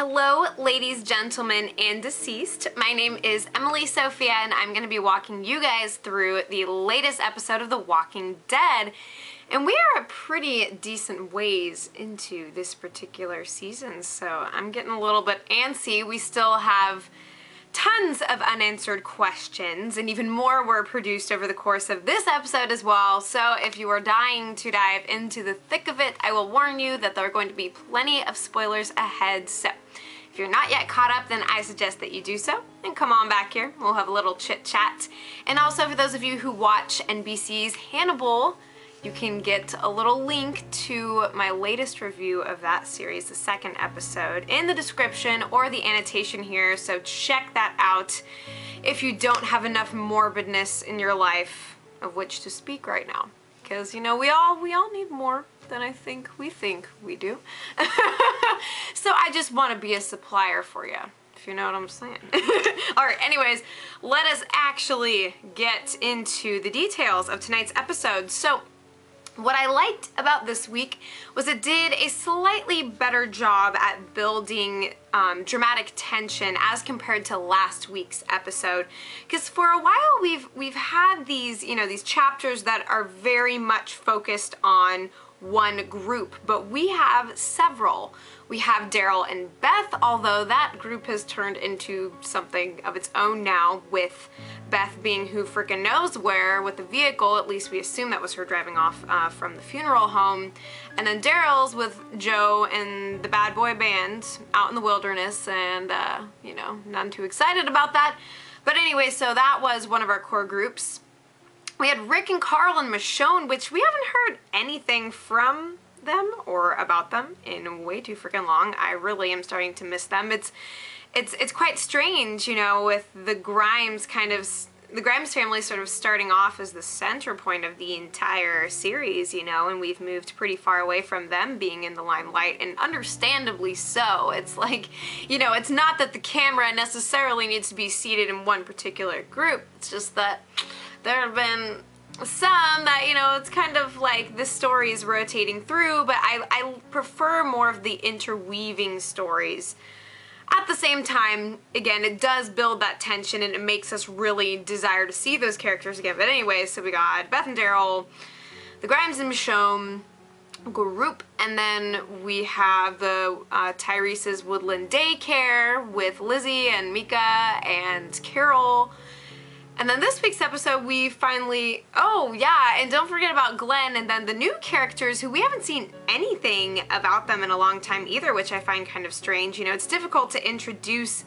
Hello, ladies, gentlemen, and deceased. My name is Emily Sophia, and I'm going to be walking you guys through the latest episode of The Walking Dead. And we are a pretty decent ways into this particular season, so I'm getting a little bit antsy. We still have tons of unanswered questions, and even more were produced over the course of this episode as well. So if you are dying to dive into the thick of it, I will warn you that there are going to be plenty of spoilers ahead. So if you're not yet caught up, then I suggest that you do so and come on back here. We'll have a little chit chat. And also for those of you who watch NBC's Hannibal, you can get a little link to my latest review of that series, the second episode, in the description or the annotation here, so check that out if you don't have enough morbidness in your life of which to speak right now. Because, you know, we all need more than I think we do. So I just want to be a supplier for you, if you know what I'm saying. Alright, anyways, let us actually get into the details of tonight's episode. So, what I liked about this week was it did a slightly better job at building dramatic tension as compared to last week's episode. Because for a while we've had these, you know, these chapters that are very much focused on one group, but we have several. We have Daryl and Beth, although that group has turned into something of its own now, with Beth being who frickin' knows where with the vehicle. At least we assume that was her driving off from the funeral home. And then Daryl's with Joe and the bad boy band out in the wilderness, and you know, none too excited about that. But anyway, so that was one of our core groups. We had Rick and Carl and Michonne, which we haven't heard anything from them or about them in way too freaking long. I really am starting to miss them. It's quite strange, you know, with the Grimes family sort of starting off as the center point of the entire series, you know, and we've moved pretty far away from them being in the limelight, and understandably so. It's like, you know, it's not that the camera necessarily needs to be seated in one particular group. It's just that there have been some that, you know, it's kind of like the story is rotating through, but I prefer more of the interweaving stories. At the same time, again, it does build that tension and it makes us really desire to see those characters again. But anyway, so we got Beth and Daryl, the Grimes and Michonne group, and then we have the Tyrese's Woodland Daycare with Lizzie and Mika and Carol. And then this week's episode, we finally, oh yeah, and don't forget about Glenn, and then the new characters who we haven't seen anything about them in a long time either, which I find kind of strange. You know, it's difficult to introduce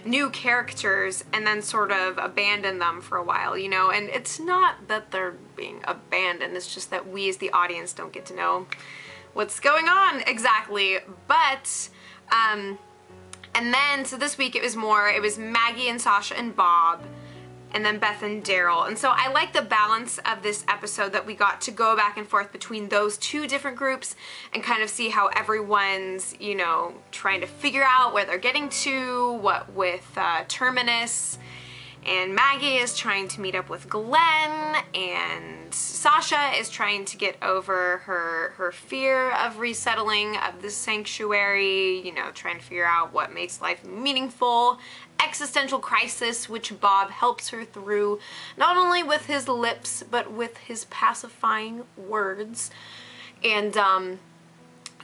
new characters and then sort of abandon them for a while, you know, and it's not that they're being abandoned, it's just that we as the audience don't get to know what's going on exactly. But, and then, so this week it was Maggie and Sasha and Bob, and then Beth and Daryl. And so I like the balance of this episode that we got to go back and forth between those two different groups and kind of see how everyone's, you know, trying to figure out where they're getting to, what with Terminus. And Maggie is trying to meet up with Glenn, and Sasha is trying to get over her fear of resettling of the sanctuary, you know, trying to figure out what makes life meaningful. Existential crisis, which Bob helps her through, not only with his lips, but with his pacifying words. And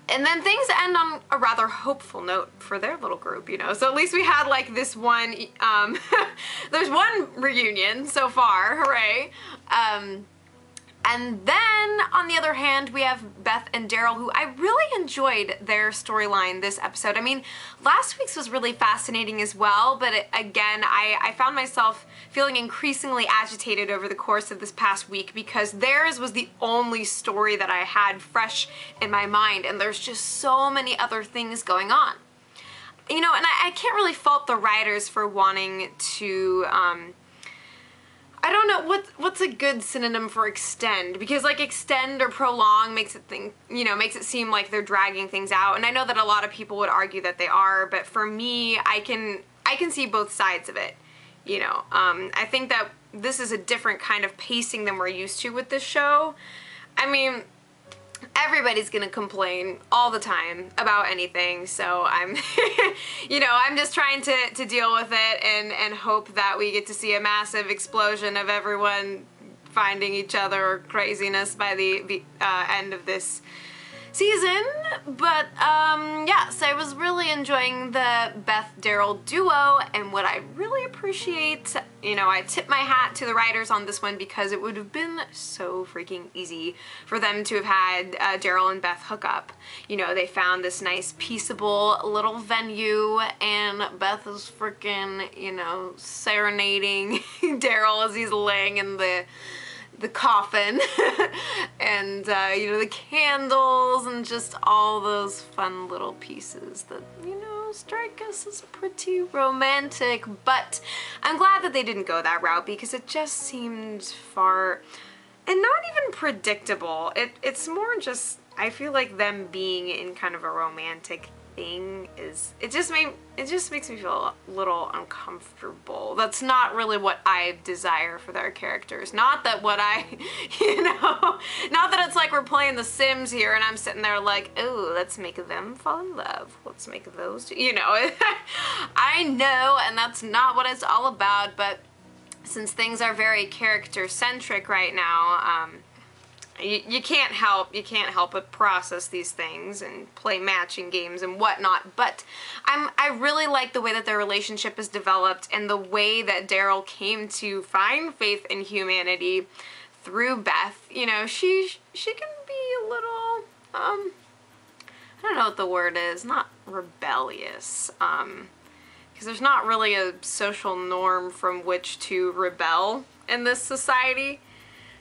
then things end on a rather hopeful note for their little group, you know. So at least we had like this one, there's one reunion so far, hooray. And then, on the other hand, we have Beth and Daryl, who I really enjoyed their storyline this episode. I mean, last week's was really fascinating as well, but again, I found myself feeling increasingly agitated over the course of this past week because theirs was the only story that I had fresh in my mind, and there's just so many other things going on. You know, and I can't really fault the writers for wanting to, I don't know what's a good synonym for extend, because like extend or prolong makes it seem like they're dragging things out, and I know that a lot of people would argue that they are, but for me, I can see both sides of it, you know. I think that this is a different kind of pacing than we're used to with this show. I mean, everybody's gonna complain all the time about anything, so I'm you know, I'm just trying to deal with it and hope that we get to see a massive explosion of everyone finding each other or craziness by the end of this season. But yeah, so I was really enjoying the Beth-Daryl duo, and what I really appreciate, you know, I tip my hat to the writers on this one because it would have been so freaking easy for them to have had Daryl and Beth hook up. You know, they found this nice peaceable little venue, and Beth is freaking, you know, serenading Daryl as he's laying in the coffin and you know, the candles and just all those fun little pieces that, you know, strike us as pretty romantic. But I'm glad that they didn't go that route because it just seemed far, and not even predictable. It's more just, I feel like them being in kind of a romantic thing is, it just makes me feel a little uncomfortable. That's not really what I desire for their characters. Not that what I, you know, not that it's like we're playing The Sims here and I'm sitting there like, oh, let's make them fall in love. Let's make those two, you know. I know, and that's not what it's all about, but since things are very character-centric right now, you can't help but process these things and play matching games and whatnot. But I really like the way that their relationship is developed and the way that Daryl came to find faith in humanity through Beth. You know, she can be a little I don't know what the word is, not rebellious, because there's not really a social norm from which to rebel in this society.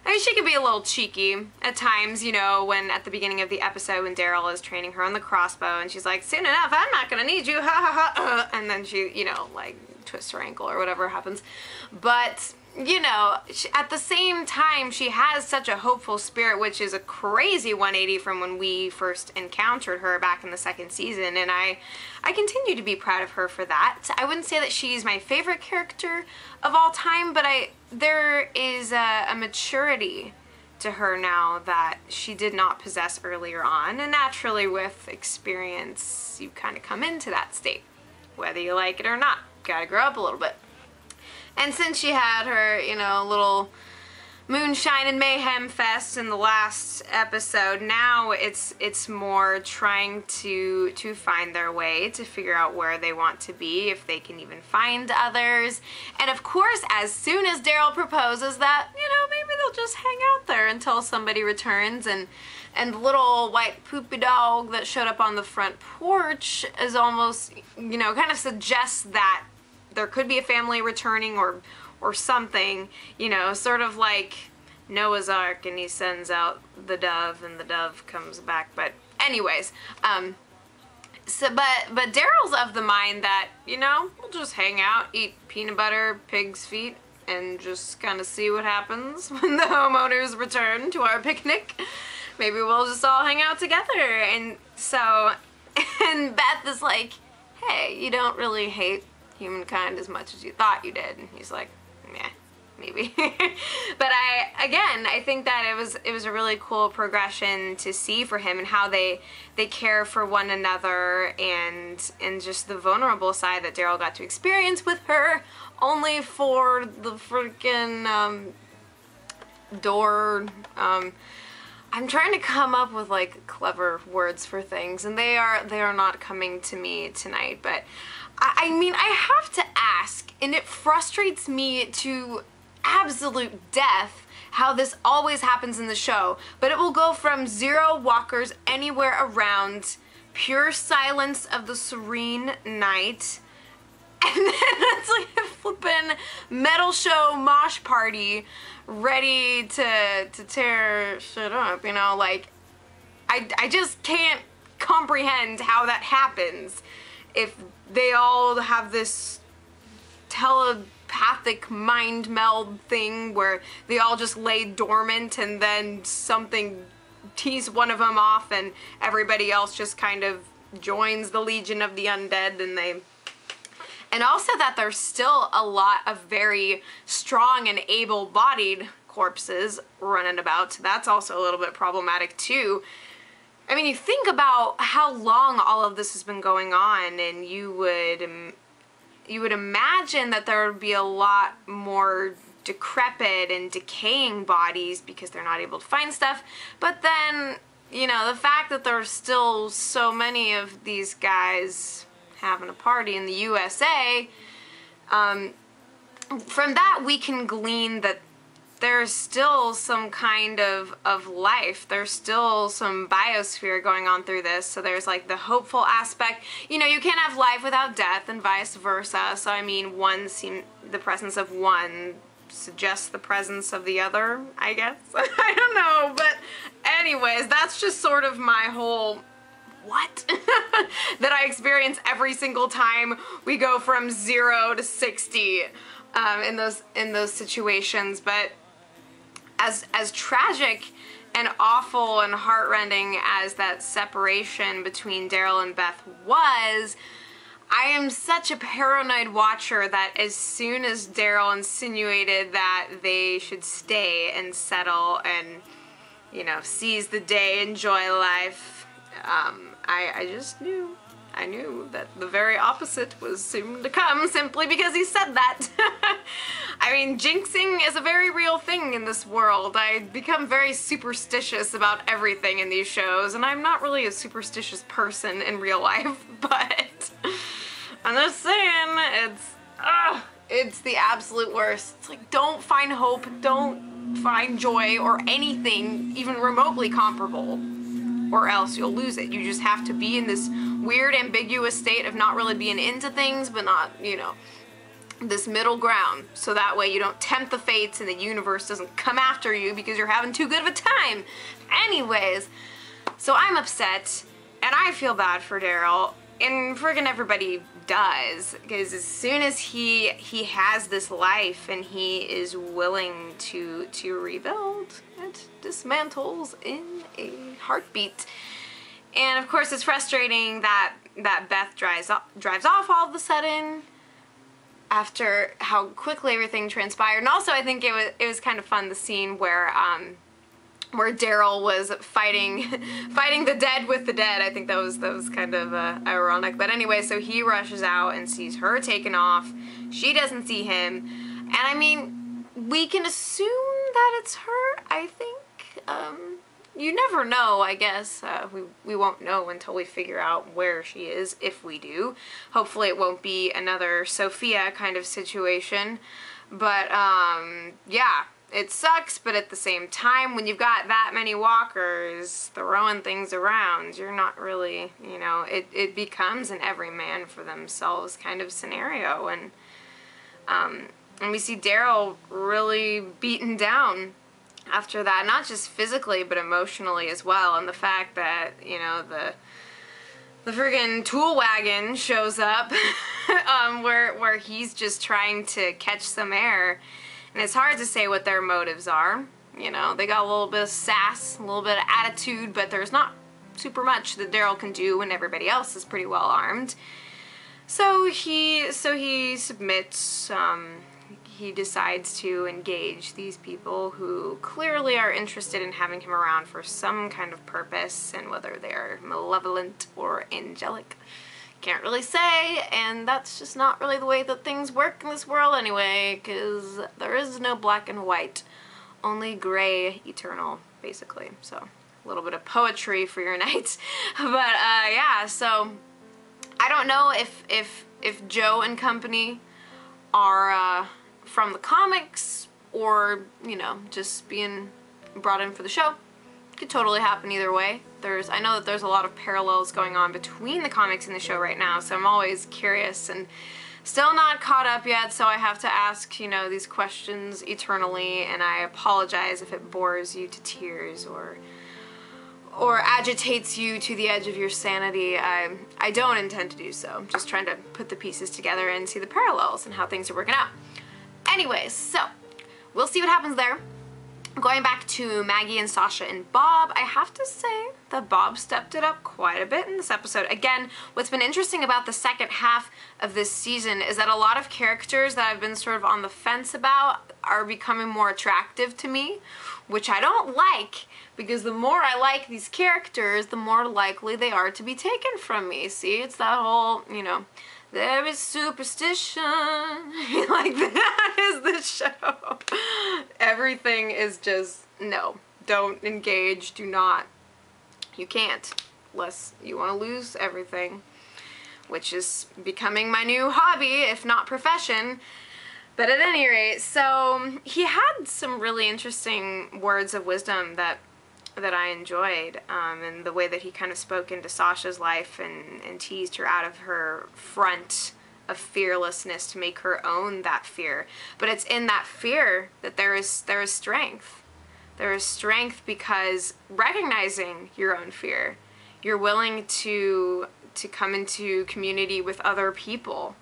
I mean, she could be a little cheeky at times, you know, when at the beginning of the episode when Daryl is training her on the crossbow and she's like, soon enough, I'm not gonna need you, ha ha ha, and then she, you know, like twists her ankle or whatever happens. But, you know, at the same time, she has such a hopeful spirit, which is a crazy 180 from when we first encountered her back in the second season, and I continue to be proud of her for that. I wouldn't say that she's my favorite character of all time, but there is a maturity to her now that she did not possess earlier on, and naturally with experience, you kind of come into that state, whether you like it or not. Gotta grow up a little bit. And since she had her, you know, little moonshine and mayhem fest in the last episode, now it's more trying to find their way, to figure out where they want to be, if they can even find others. And of course, as soon as Daryl proposes that, you know, maybe they'll just hang out there until somebody returns, and the little white poopy dog that showed up on the front porch is almost, you know, kind of suggests that there could be a family returning or something, you know, sort of like Noah's Ark and he sends out the dove and the dove comes back. But anyways, but Daryl's of the mind that, you know, we'll just hang out, eat peanut butter, pig's feet, and just kind of see what happens when the homeowners return to our picnic. Maybe we'll just all hang out together. And so, and Beth is like, hey, you don't really hate humankind as much as you thought you did. And he's like, yeah, maybe. But I think that it was a really cool progression to see for him, and how they care for one another, and just the vulnerable side that Daryl got to experience with her, only for the freaking door. I'm trying to come up with like clever words for things, and they are not coming to me tonight. But I mean, I have to ask, and it frustrates me to absolute death how this always happens in the show, but it will go from 0 walkers anywhere around, pure silence of the serene night, and then it's like a flippin' metal show mosh party ready to tear shit up, you know? Like, I just can't comprehend how that happens. If they all have this telepathic mind meld thing where they all just lay dormant and then something tees one of them off and everybody else just kind of joins the Legion of the Undead, and also that there's still a lot of very strong and able-bodied, corpses running about, so that's also a little bit problematic too. I mean, you think about how long all of this has been going on, and you would imagine that there would be a lot more decrepit and decaying bodies because they're not able to find stuff. But then, you know, the fact that there's still so many of these guys having a party in the USA, from that we can glean that there's still some kind of life. There's still some biosphere going on through this. So there's like the hopeful aspect. You know, you can't have life without death and vice versa. So I mean, the presence of one suggests the presence of the other, I guess. I don't know, but anyways, that's just sort of my whole what that I experience every single time we go from 0 to 60 in those situations. But as tragic and awful and heartrending as that separation between Daryl and Beth was, I am such a paranoid watcher that as soon as Daryl insinuated that they should stay and settle and, you know, seize the day, enjoy life, I just knew. I knew that the very opposite was soon to come simply because he said that. I mean, jinxing is a very real thing in this world. I become very superstitious about everything in these shows, and I'm not really a superstitious person in real life, but I'm just saying, it's the absolute worst. It's like, don't find hope, don't find joy or anything even remotely comparable, or else you'll lose it. You just have to be in this weird, ambiguous state of not really being into things, but not, you know, this middle ground. So that way you don't tempt the fates and the universe doesn't come after you because you're having too good of a time. Anyways, so I'm upset, and I feel bad for Daryl, and friggin' everybody does, because as soon as he has this life and he is willing to rebuild, it dismantles in a heartbeat. And of course, it's frustrating that Beth drives off all of a sudden after how quickly everything transpired. And also, I think it was kind of fun, the scene where Daryl was fighting the dead with the dead. I think that was kind of ironic. But anyway, so he rushes out and sees her taken off. She doesn't see him, and I mean, we can assume that it's her. I think. You never know, I guess. We won't know until we figure out where she is, if we do. Hopefully it won't be another Sophia kind of situation. But, yeah, it sucks, but at the same time, when you've got that many walkers throwing things around, you're not really, you know, it becomes an every man for themselves kind of scenario. And we see Daryl really beaten down after that, not just physically but emotionally as well. And the fact that, you know, the friggin' tool wagon shows up where he's just trying to catch some air, and it's hard to say what their motives are. You know, they got a little bit of sass, a little bit of attitude, but there's not super much that Daryl can do when everybody else is pretty well armed. So he submits. He decides to engage these people who clearly are interested in having him around for some kind of purpose, and whether they're malevolent or angelic, can't really say, and that's just not really the way that things work in this world anyway, because there is no black and white, only gray eternal, basically. So a little bit of poetry for your night. But yeah, so I don't know if Joe and company are from the comics, or, you know, just being brought in for the show. Could totally happen either way. I know that there's a lot of parallels going on between the comics and the show right now, so I'm always curious and still not caught up yet, so I have to ask, you know, these questions eternally, and I apologize if it bores you to tears or agitates you to the edge of your sanity. I don't intend to do so. I'm just trying to put the pieces together and see the parallels and how things are working out. Anyways, so we'll see what happens there. Going back to Maggie and Sasha and Bob, I have to say that Bob stepped it up quite a bit in this episode. Again, what's been interesting about the second half of this season is that a lot of characters that I've been sort of on the fence about are becoming more attractive to me, which I don't like, because the more I like these characters, the more likely they are to be taken from me. See, it's that whole, you know, there is superstition, like that is the show. Everything is just, no, don't engage, do not, you can't, unless you want to lose everything, which is becoming my new hobby, if not profession. But at any rate, so he had some really interesting words of wisdom that I enjoyed, and the way that he kind of spoke into Sasha's life and teased her out of her front of fearlessness to make her own that fear. But it's in that fear that there is strength. There is strength because recognizing your own fear, you're willing to come into community with other people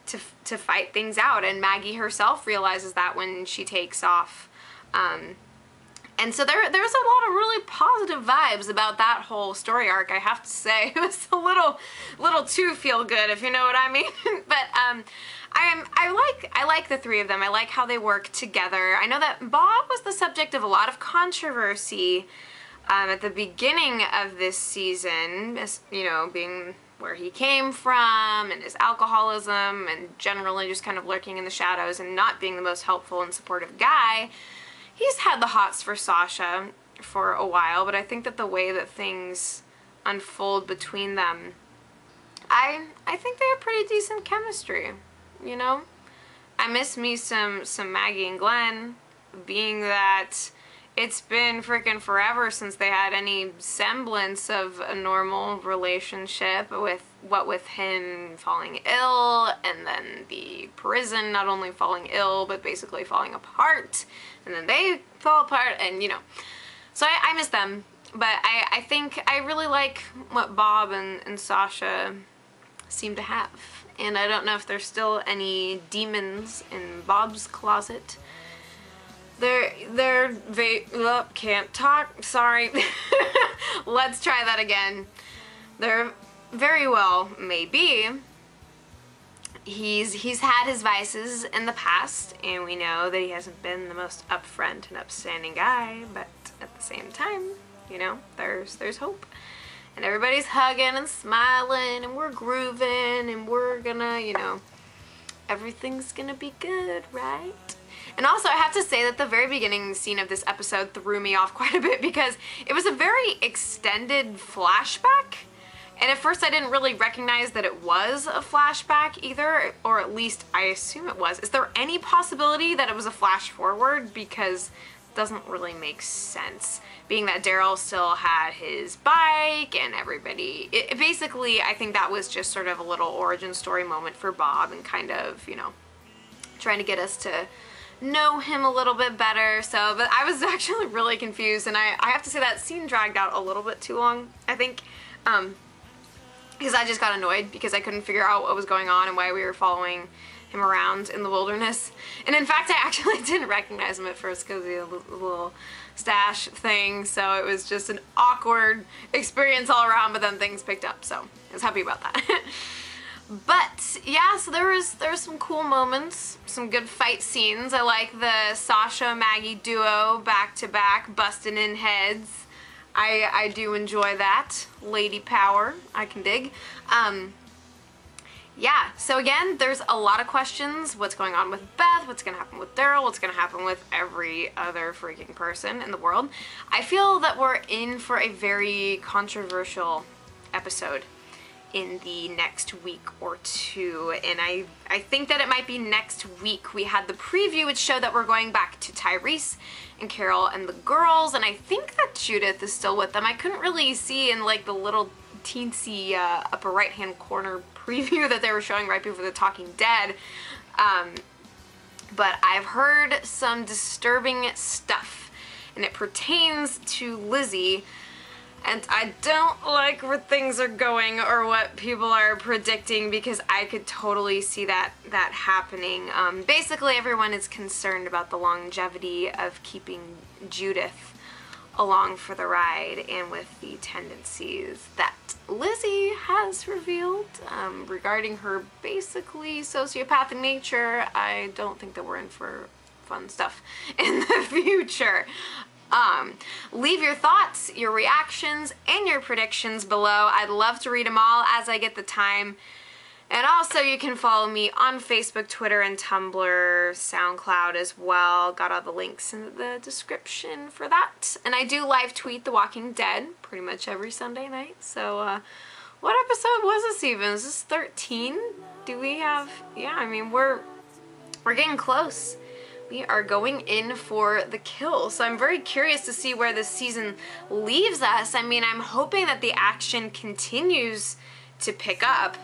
to fight things out. And Maggie herself realizes that when she takes off. And so there's a lot of really positive vibes about that whole story arc, I have to say. It was a little too feel good, if you know what I mean. But I like the three of them. I like how they work together. I know that Bob was the subject of a lot of controversy at the beginning of this season, you know, being where he came from and his alcoholism and generally just kind of lurking in the shadows and not being the most helpful and supportive guy. He's had the hots for Sasha for a while, but I think that the way that things unfold between them, I think they have pretty decent chemistry, you know? I miss me some Maggie and Glenn, being that it's been freaking forever since they had any semblance of a normal relationship, with him falling ill and then the prison not only falling ill but basically falling apart, and then they fall apart, and you know, so I miss them. But I think I really like what Bob and Sasha seem to have, and I don't know if there's still any demons in Bob's closet. Can't talk, sorry. Let's try that again. There very well may be. He's had his vices in the past, and we know that he hasn't been the most upfront and upstanding guy, but at the same time, you know, there's hope. And everybody's hugging and smiling, and we're grooving, and we're gonna, you know, everything's gonna be good, right? And also, I have to say that the very beginning scene of this episode threw me off quite a bit because it was a very extended flashback. And at first I didn't really recognize that it was a flashback either, or at least I assume it was. Is there any possibility that it was a flash forward? Because it doesn't really make sense, being that Daryl still had his bike and everybody. Basically, I think that was just sort of a little origin story moment for Bob and kind of, you know, trying to get us to know him a little bit better. So, but I was actually really confused, and I have to say that scene dragged out a little bit too long, I think, because I just got annoyed because I couldn't figure out what was going on and why we were following him around in the wilderness. And in fact, I actually didn't recognize him at first because of the little stash thing, so it was just an awkward experience all around, but then things picked up, so I was happy about that. But yeah, so there was some cool moments, some good fight scenes. I like the Sasha-Maggie duo back to back, busting in heads. I do enjoy that. Lady power, I can dig. Yeah, so again, there's a lot of questions. What's going on with Beth? What's going to happen with Daryl? What's going to happen with every other freaking person in the world? I feel that we're in for a very controversial episode in the next week or two, and I think that it might be next week. We had the preview which showed that we're going back to Tyrese and Carol and the girls, and I think that Judith is still with them. I couldn't really see in like the little teensy upper right hand corner preview that they were showing right before the Talking Dead, but I've heard some disturbing stuff, and it pertains to Lizzie. And I don't like where things are going or what people are predicting, because I could totally see that happening. Basically, everyone is concerned about the longevity of keeping Judith along for the ride, and with the tendencies that Lizzie has revealed regarding her basically sociopathic nature. I don't think that we're in for fun stuff in the future. Leave your thoughts, your reactions, and your predictions below. I'd love to read them all as I get the time. And also, you can follow me on Facebook, Twitter, and Tumblr, SoundCloud as well. Got all the links in the description for that. And I do live tweet The Walking Dead pretty much every Sunday night. So, what episode was this even? Is this 13? Do we have... Yeah, I mean, we're getting close. We are going in for the kill, so I'm very curious to see where this season leaves us. I mean, I'm hoping that the action continues to pick up,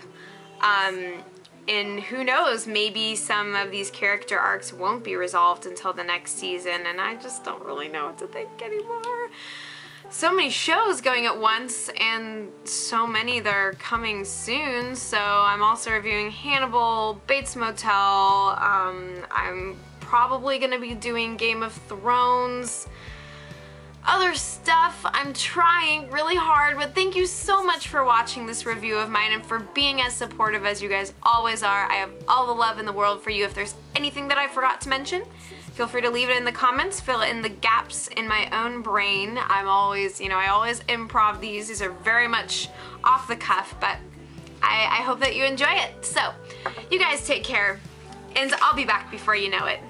and who knows, maybe some of these character arcs won't be resolved until the next season, and I just don't really know what to think anymore. So many shows going at once, and so many that are coming soon. So I'm also reviewing Hannibal, Bates Motel, I'm probably gonna be doing Game of Thrones, other stuff. I'm trying really hard, but thank you so much for watching this review of mine and for being as supportive as you guys always are. I have all the love in the world for you. If there's anything that I forgot to mention, feel free to leave it in the comments, fill in the gaps in my own brain. I'm always, you know, I always improv these. These are very much off the cuff, but I hope that you enjoy it. So, you guys take care, and I'll be back before you know it.